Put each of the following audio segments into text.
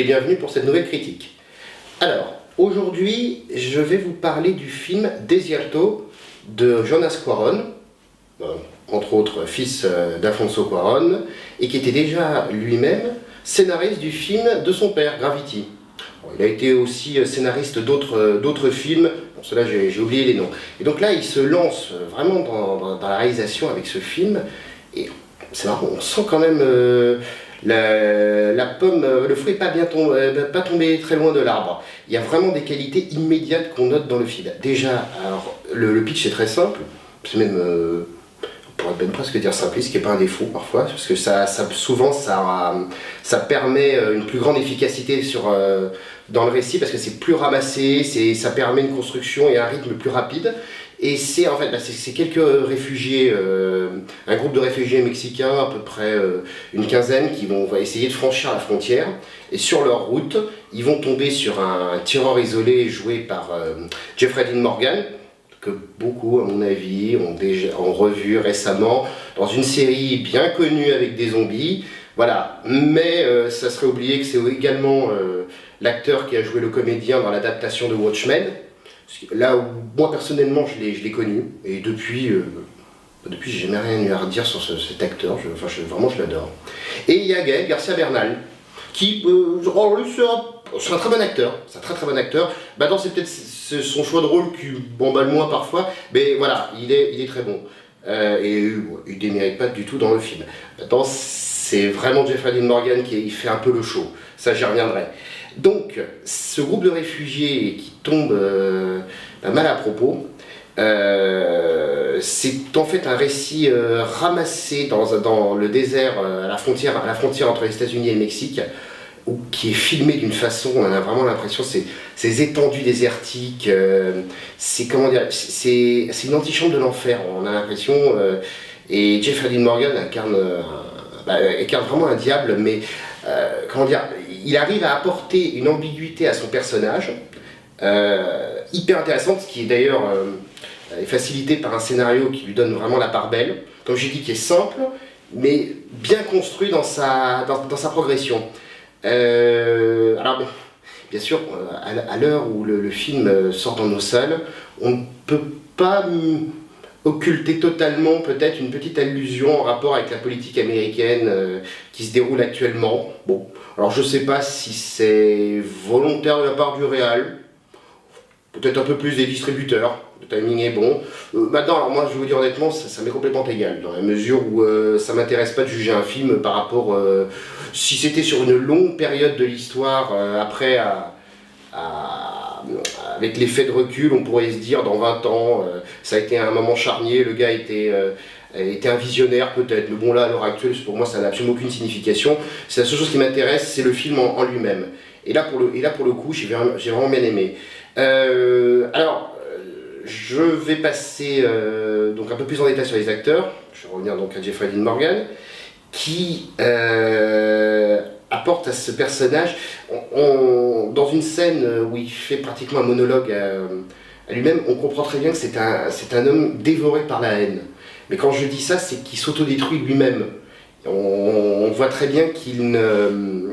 bienvenue pour cette nouvelle critique. Alors, aujourd'hui, je vais vous parler du film Desierto de Jonas Cuarón, entre autres fils d'Alfonso Cuarón, et qui était déjà lui-même scénariste du film de son père, Gravity. Il a été aussi scénariste d'autres films, pour cela j'ai oublié les noms. Et donc là, il se lance vraiment dans la réalisation avec ce film, et c'est marrant, on sent quand même la pomme, le fruit n'est pas tombé très loin de l'arbre. Il y a vraiment des qualités immédiates qu'on note dans le film. Déjà, alors, le pitch est très simple, c'est même, on pourrait même presque dire simpliste, ce qui n'est pas un défaut parfois, parce que souvent ça permet une plus grande efficacité dans le récit, parce que c'est plus ramassé, ça permet une construction et un rythme plus rapide. Et c'est en fait, c'est quelques réfugiés, un groupe de réfugiés mexicains, à peu près une quinzaine, qui va essayer de franchir la frontière. Et sur leur route, ils vont tomber sur un tireur isolé joué par Jeffrey Dean Morgan, que beaucoup, à mon avis, ont revu récemment dans une série bien connue avec des zombies. Voilà, mais ça serait oublié que c'est également l'acteur qui a joué le comédien dans l'adaptation de Watchmen. Là où moi personnellement je l'ai connu, et depuis j'ai jamais rien eu à redire sur cet acteur, vraiment je l'adore. Et il y a Gaël Garcia Bernal, qui c'est un très bon acteur, c'est un très bon acteur. Maintenant c'est peut-être son choix de rôle qui m'emballe moins parfois, mais voilà, il est très bon. Et il démérite pas du tout dans le film. Maintenant c'est vraiment Jeffrey Dean Morgan qui fait un peu le show, ça j'y reviendrai. Donc, ce groupe de réfugiés qui tombe mal à propos, c'est en fait un récit ramassé dans le désert, à la frontière entre les États-Unis et le Mexique, qui est filmé d'une façon, on a vraiment l'impression, ces étendues désertiques, c'est une antichambre de l'enfer, on a l'impression, et Jeffrey Dean Morgan incarne vraiment un diable, mais il arrive à apporter une ambiguïté à son personnage, hyper intéressante, ce qui est d'ailleurs facilité par un scénario qui lui donne vraiment la part belle, comme j'ai dit, qui est simple, mais bien construit dans sa progression. Alors, bien sûr, à l'heure où le film sort dans nos salles, on ne peut pas occulter totalement peut-être une petite allusion en rapport avec la politique américaine qui se déroule actuellement. Bon, alors je sais pas si c'est volontaire de la part du réal, peut-être un peu plus des distributeurs, le timing est bon. Maintenant, alors moi je vais vous dire honnêtement, ça m'est complètement égal, dans la mesure où ça m'intéresse pas de juger un film par rapport, si c'était sur une longue période de l'histoire, après avec l'effet de recul, on pourrait se dire dans 20 ans, ça a été un moment charnier, le gars était un visionnaire peut-être, mais bon là à l'heure actuelle pour moi ça n'a absolument aucune signification. C'est la seule chose qui m'intéresse, c'est le film en lui-même. Et là pour le coup j'ai vraiment bien aimé. Alors je vais passer donc un peu plus en détail sur les acteurs. Je vais revenir donc à Jeffrey Dean Morgan qui apporte à ce personnage, dans une scène où il fait pratiquement un monologue à lui-même, on comprend très bien que c'est un homme dévoré par la haine. Mais quand je dis ça, c'est qu'il s'autodétruit lui-même. On voit très bien qu'il ne...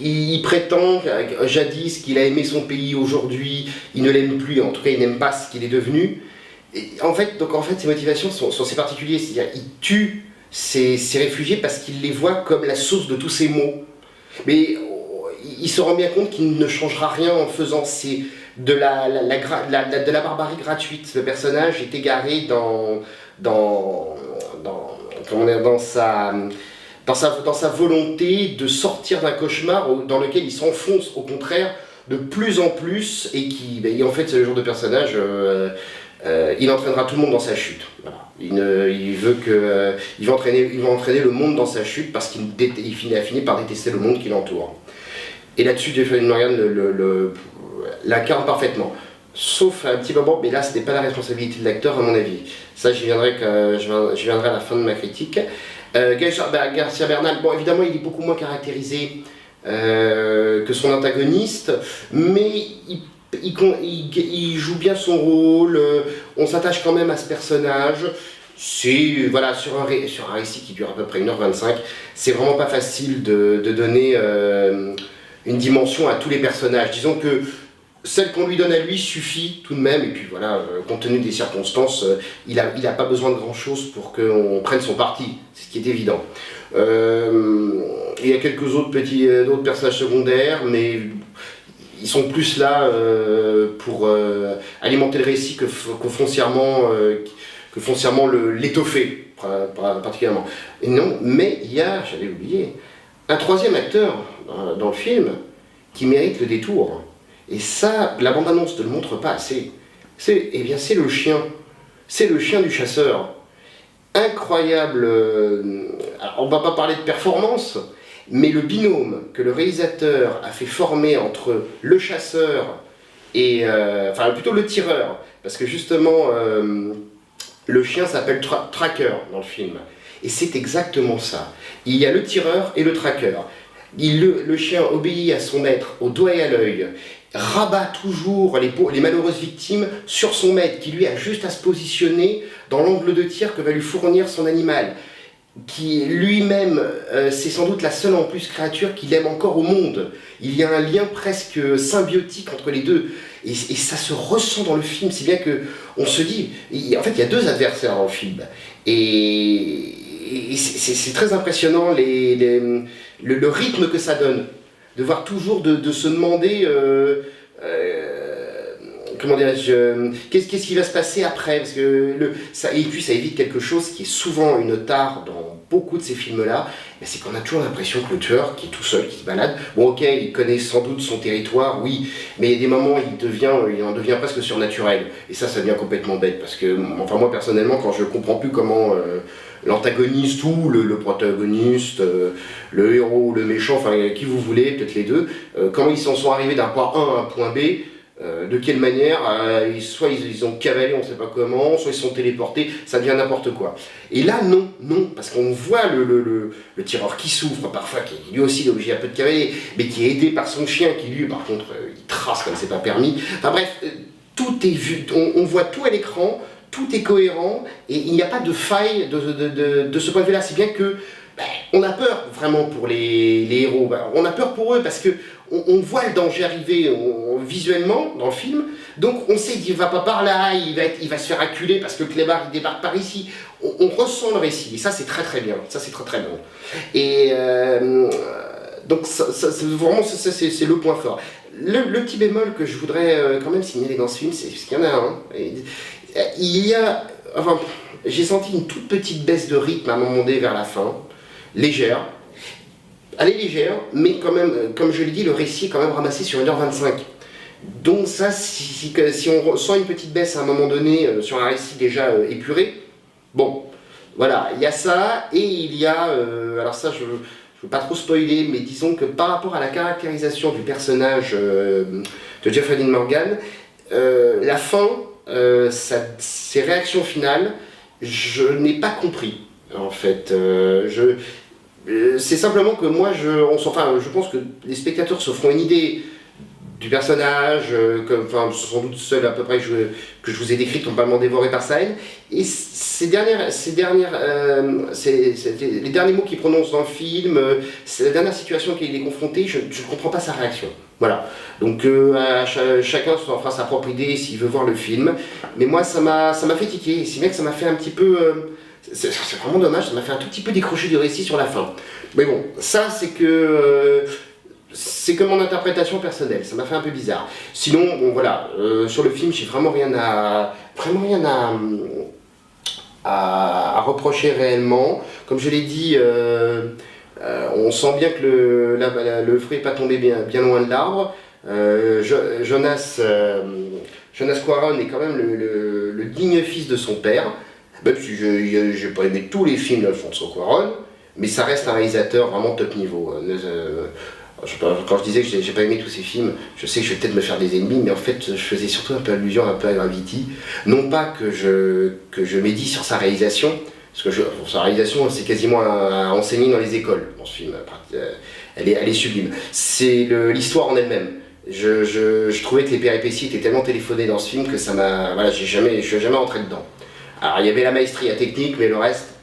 Il prétend jadis qu'il a aimé son pays, aujourd'hui il ne l'aime plus, en tout cas il n'aime pas ce qu'il est devenu. Et en fait, ses motivations sont assez particulières, c'est-à-dire il tue ces réfugiés parce qu'il les voit comme la source de tous ces maux. Mais il se rend bien compte qu'il ne changera rien en faisant de la barbarie gratuite. Le personnage est égaré dans sa volonté de sortir d'un cauchemar dans lequel il s'enfonce au contraire de plus en plus, et en fait c'est le genre de personnage, il entraînera tout le monde dans sa chute. Voilà. Il va entraîner le monde dans sa chute parce qu'il a fini par détester le monde qui l'entoure. Et là-dessus, Jeffrey Dean Morgan l'incarne parfaitement. Sauf un petit moment, mais là ce n'est pas la responsabilité de l'acteur à mon avis. Ça j'y viendrai à la fin de ma critique. Garcia Bernal, bon évidemment il est beaucoup moins caractérisé que son antagoniste, mais il joue bien son rôle, on s'attache quand même à ce personnage, C'est, voilà, sur un récit qui dure à peu près 1h25, c'est vraiment pas facile de donner une dimension à tous les personnages. Disons que celle qu'on lui donne à lui suffit tout de même, et puis voilà, compte tenu des circonstances, il a pas besoin de grand chose pour qu'on prenne son parti, c'est ce qui est évident. Il y a quelques autres d'autres personnages secondaires, mais ils sont plus là pour alimenter le récit que foncièrement l'étoffer, particulièrement. Et non, mais il y a, j'avais oublié, un troisième acteur dans le film qui mérite le détour. Et ça, la bande-annonce ne le montre pas assez. C'est le chien. C'est le chien du chasseur. Incroyable. Alors, on ne va pas parler de performance, mais le binôme que le réalisateur a fait former entre le chasseur et... enfin, plutôt le tireur. Parce que justement, le chien s'appelle Tracker dans le film. Et c'est exactement ça. Il y a le tireur et le tracker. Le chien obéit à son maître au doigt et à l'œil, rabat toujours les malheureuses victimes sur son maître, qui lui a juste à se positionner dans l'angle de tir que va lui fournir son animal, qui lui-même, c'est sans doute la seule en plus créature qu'il aime encore au monde. Il y a un lien presque symbiotique entre les deux, et ça se ressent dans le film, si bien que on se dit, en fait il y a deux adversaires dans le film, et c'est très impressionnant le rythme que ça donne, de voir toujours de se demander comment dirais-je, qu'est-ce qui va se passer après, parce que et puis ça évite quelque chose qui est souvent une tare dans beaucoup de ces films-là, c'est qu'on a toujours l'impression que le tueur, qui est tout seul, qui se balade, bon ok, il connaît sans doute son territoire, oui, mais il y a des moments où il en devient presque surnaturel, et ça devient complètement bête, parce que, enfin moi personnellement, quand je comprends plus comment l'antagoniste ou le protagoniste, le héros, le méchant, enfin qui vous voulez, peut-être les deux, comment ils s'en sont arrivés d'un point A à un point B, de quelle manière, soit ils ont cavalé, on ne sait pas comment, soit ils sont téléportés, ça devient n'importe quoi. Et là, non, parce qu'on voit le tireur qui souffre parfois, qui lui aussi il est obligé un peu de cavaler, mais qui est aidé par son chien, qui lui, par contre, il trace comme c'est pas permis. Enfin bref, tout est vu, on voit tout à l'écran, tout est cohérent, et il n'y a pas de faille de ce point de vue-là, si bien que on a peur vraiment pour les héros, on a peur pour eux parce que on voit le danger arriver visuellement dans le film, donc on sait qu'il va pas par là, il va se faire acculer parce que Clébar il débarque par ici, on ressent le récit, et ça c'est très très bien, ça c'est très très bon. Et donc vraiment c'est le point fort. Le petit bémol que je voudrais quand même signaler dans ce film, c'est qu'il y en a un. Enfin, j'ai senti une toute petite baisse de rythme à un moment donné vers la fin, légère. Elle est légère, mais quand même, comme je l'ai dit, le récit est quand même ramassé sur 1h25. Donc ça, si on sent une petite baisse à un moment donné sur un récit déjà épuré, bon, voilà, il y a ça, et il y a, alors ça je veux pas trop spoiler, mais disons que par rapport à la caractérisation du personnage de Jeffrey Dean Morgan, la fin, ses réactions finales, je n'ai pas compris, en fait. C'est simplement que moi, je pense que les spectateurs se feront une idée du personnage, enfin, sans doute seul à peu près que je vous ai décrit, totalement dévoré par sa haine. Et les derniers mots qu'il prononce dans le film, c'est la dernière situation à laquelle il est confronté, je ne comprends pas sa réaction. Voilà. Donc chacun s'en fera sa propre idée s'il veut voir le film. Mais moi, ça m'a fait tiquer, si bien que ça m'a fait un petit peu... c'est vraiment dommage, ça m'a fait un tout petit peu décrocher du récit sur la fin. Mais bon, ça c'est que mon interprétation personnelle, ça m'a fait un peu bizarre. Sinon, bon voilà, sur le film, j'ai vraiment rien à reprocher réellement. Comme je l'ai dit, on sent bien que le fruit n'est pas tombé bien loin de l'arbre. Jonas Cuarón est quand même le digne fils de son père. Même si j'ai pas aimé tous les films d'Alfonso Cuarón, mais ça reste un réalisateur vraiment top niveau. Quand je disais que j'ai pas aimé tous ces films, je sais que je vais peut-être me faire des ennemis, mais en fait je faisais surtout un peu allusion un peu à Gravity. Non pas que je médis sur sa réalisation, parce que sa réalisation c'est quasiment à enseigner dans les écoles dans ce film. Elle est sublime. C'est l'histoire en elle-même. Je trouvais que les péripéties étaient tellement téléphonées dans ce film que ça m'a... Voilà, je suis jamais rentré dedans. Alors il y avait la maestria technique, mais le reste,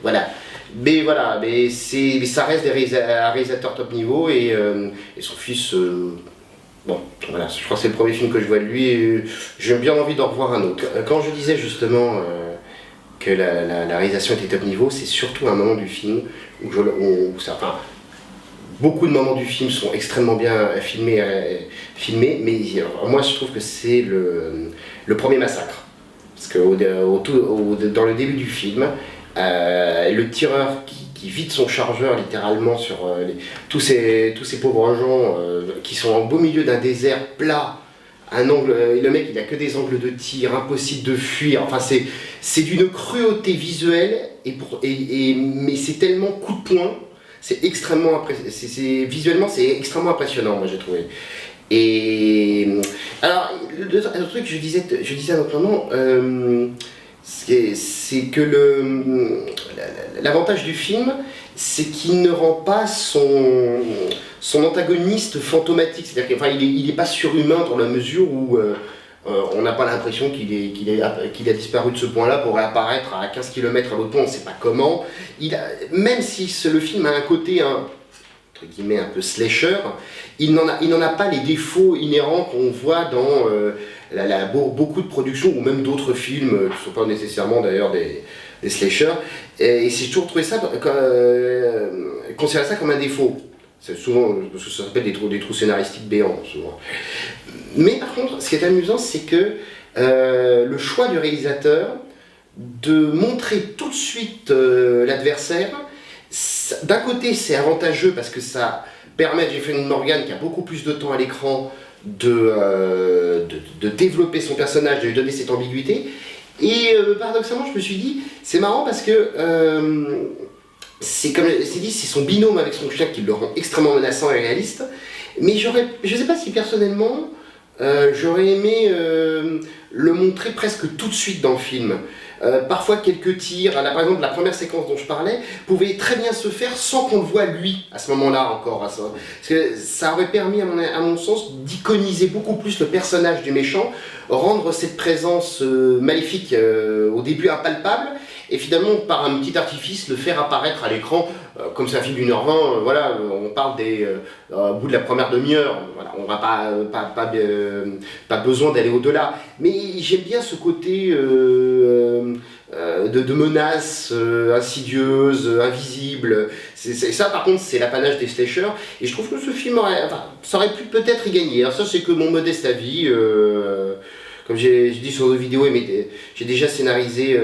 voilà. Mais voilà, mais ça reste un réalisateur top niveau et son fils, bon, voilà, je crois que c'est le premier film que je vois de lui et j'ai bien envie d'en revoir un autre. Quand je disais justement que la réalisation était top niveau, c'est surtout un moment du film enfin, beaucoup de moments du film sont extrêmement bien filmés, mais moi je trouve que c'est le premier massacre. Parce que dans le début du film, le tireur qui vide son chargeur littéralement sur tous ces pauvres gens qui sont en beau milieu d'un désert plat, le mec il a que des angles de tir, impossible de fuir, enfin c'est d'une cruauté visuelle, mais c'est tellement coup de poing, c'est extrêmement visuellement c'est extrêmement impressionnant, moi j'ai trouvé. Et alors, le truc que je disais à notre moment, c'est que l'avantage du film, c'est qu'il ne rend pas son antagoniste fantomatique, c'est-à-dire qu'il n'est pas surhumain dans la mesure où on n'a pas l'impression qu'il a disparu de ce point-là pour réapparaître à 15 km à l'autre point, on ne sait pas comment. Même si le film a un côté entre guillemets un peu slasher, il n'en a pas les défauts inhérents qu'on voit dans beaucoup de productions ou même d'autres films qui ne sont pas nécessairement d'ailleurs des slashers. Et j'ai toujours trouvé ça, considéré ça comme un défaut. C'est souvent, parce que ça s'appelle des trous scénaristiques béants, souvent. Mais par contre, ce qui est amusant, c'est que le choix du réalisateur de montrer tout de suite l'adversaire, d'un côté c'est avantageux parce que ça permet à Jeffrey Morgan, qui a beaucoup plus de temps à l'écran, de développer son personnage, de lui donner cette ambiguïté. Et paradoxalement, je me suis dit, c'est marrant parce que c'est comme c'est dit, c'est son binôme avec son chien qui le rend extrêmement menaçant et réaliste. Mais je ne sais pas si personnellement, j'aurais aimé le montrer presque tout de suite dans le film. Parfois quelques tirs, là, par exemple la première séquence dont je parlais, pouvait très bien se faire sans qu'on le voie lui à ce moment-là encore. Parce que ça aurait permis à mon sens d'iconiser beaucoup plus le personnage du méchant, rendre cette présence maléfique au début impalpable, et finalement par un petit artifice le faire apparaître à l'écran, comme c'est un film d'1h20, voilà, on parle au bout de la première demi-heure, voilà, on n'a pas besoin d'aller au-delà. Mais j'aime bien ce côté de menaces insidieuses, invisibles. Ça par contre c'est l'apanage des slashers, et je trouve que ce film ça aurait pu peut-être y gagner. Alors ça c'est que mon modeste avis, comme j'ai dit sur d'autres vidéos, mais j'ai déjà scénarisé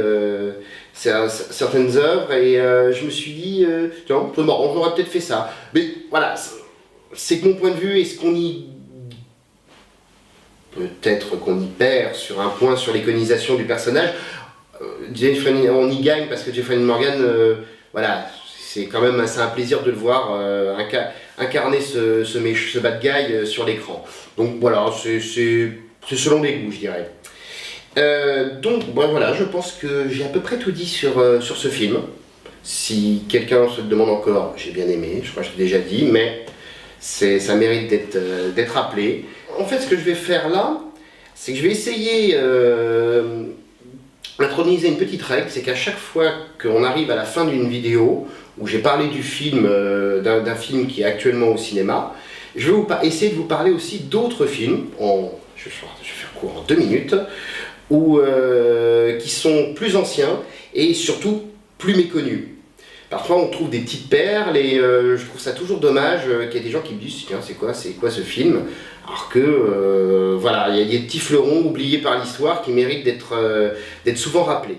certaines œuvres, et je me suis dit, tiens, c'est marrant, j'aurais peut-être fait ça. Mais voilà, c'est que mon point de vue, est-ce qu'on y... Peut-être qu'on y perd sur un point sur l'iconisation du personnage. On y gagne parce que Jeffrey Morgan, voilà, c'est quand même un plaisir de le voir incarner ce bad guy sur l'écran. Donc voilà, c'est selon les goûts, je dirais. Donc voilà, je pense que j'ai à peu près tout dit sur ce film. Si quelqu'un se le demande encore, j'ai bien aimé, je crois que je l'ai déjà dit, mais ça mérite d'être rappelé. En fait, ce que je vais faire là, c'est que je vais essayer d'introniser une petite règle, c'est qu'à chaque fois qu'on arrive à la fin d'une vidéo, où j'ai parlé du film, d'un film qui est actuellement au cinéma, je vais essayer de vous parler aussi d'autres films, je vais faire court en 2 minutes, qui sont plus anciens et surtout plus méconnus. Parfois on trouve des petites perles et je trouve ça toujours dommage qu'il y ait des gens qui me disent tiens c'est quoi ce film, alors que voilà, il y a des petits fleurons oubliés par l'histoire qui méritent d'être souvent rappelés.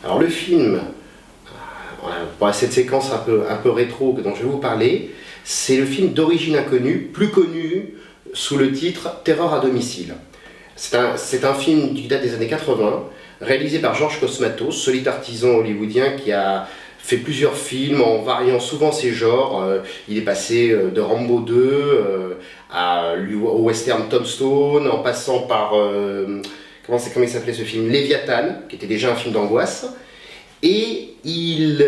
Alors le film, pour cette séquence un peu rétro dont je vais vous parler, c'est le film d'origine inconnue, plus connu sous le titre Terreur à domicile. C'est un film qui date des années 80, réalisé par George Cosmatos, solide artisan hollywoodien qui a fait plusieurs films en variant souvent ses genres. Il est passé de Rambo 2 au western Tombstone, en passant par, comment il s'appelait ce film, Léviathan, qui était déjà un film d'angoisse. Et il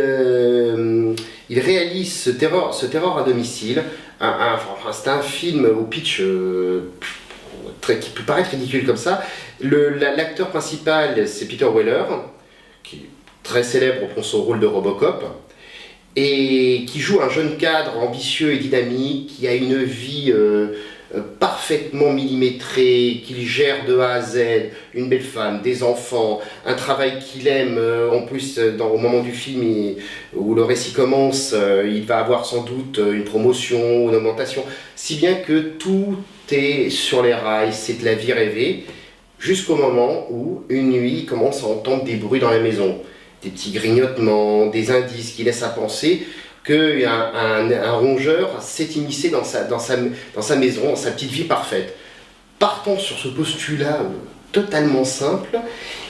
il réalise ce terror à domicile. C'est un film au pitch qui peut paraître ridicule comme ça. L'acteur principal, c'est Peter Weller, qui est très célèbre pour son rôle de Robocop, et qui joue un jeune cadre ambitieux et dynamique, qui a une vie parfaitement millimétrée, qu'il gère de A à Z, une belle femme, des enfants, un travail qu'il aime. En plus, au moment du film où le récit commence, il va avoir sans doute une promotion, une augmentation, si bien que tout est sur les rails, c'est de la vie rêvée, jusqu'au moment où, une nuit, il commence à entendre des bruits dans la maison, des petits grignotements, des indices qui laissent à penser qu'un rongeur s'est immiscé dans sa maison, dans sa petite vie parfaite. Partant sur ce postulat totalement simple,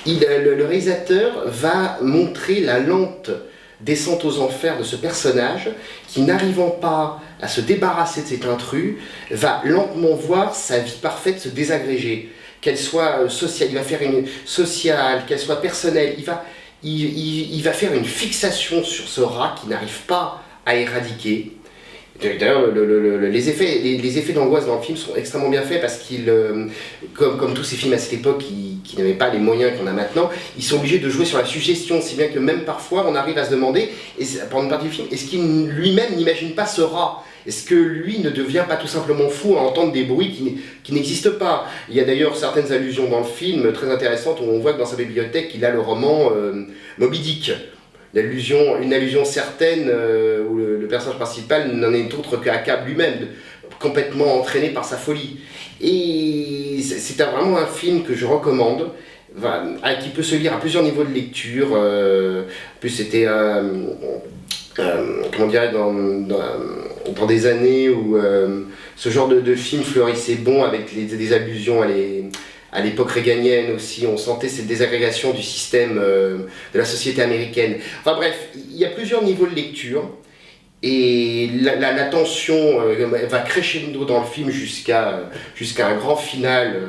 le réalisateur va montrer la lente descente aux enfers de ce personnage qui, n'arrivant pas à se débarrasser de cet intrus, va lentement voir sa vie parfaite se désagréger. Qu'elle soit sociale, il va faire une sociale, qu'elle soit personnelle, il va faire une fixation sur ce rat qui n'arrive pas à éradiquer. D'ailleurs, les effets d'angoisse dans le film sont extrêmement bien faits parce qu'ils, comme tous ces films à cette époque qui n'avaient pas les moyens qu'on a maintenant, ils sont obligés de jouer sur la suggestion, si bien que même parfois on arrive à se demander, pendant une partie du film, est-ce qu'il lui-même n'imagine pas ce rat ? Est-ce que lui ne devient pas tout simplement fou à entendre des bruits qui n'existent pas ? Il y a d'ailleurs certaines allusions dans le film très intéressantes où on voit que dans sa bibliothèque il a le roman Moby Dick. Une allusion certaine où le personnage principal n'en est autre qu'Ahab lui-même, complètement entraîné par sa folie. Et c'est vraiment un film que je recommande, qui peut se lire à plusieurs niveaux de lecture. En plus, c'était comment dirais, dans des années où ce genre de film fleurissait bon, avec des allusions à l'époque réganienne aussi, on sentait cette désagrégation du système de la société américaine. Enfin bref, il y a plusieurs niveaux de lecture, et la tension va crescendo dans le film jusqu'à un grand final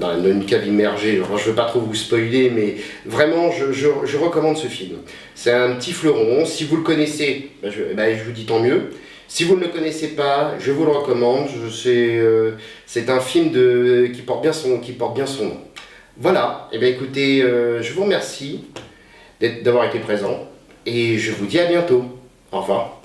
dans une cave immergée. Enfin, je ne veux pas trop vous spoiler, mais vraiment je recommande ce film. C'est un petit fleuron, si vous le connaissez, je vous dis tant mieux. Si vous ne le connaissez pas, je vous le recommande. C'est un film qui porte bien son nom. Voilà, et bien écoutez, je vous remercie d'avoir été présent et je vous dis à bientôt. Au revoir.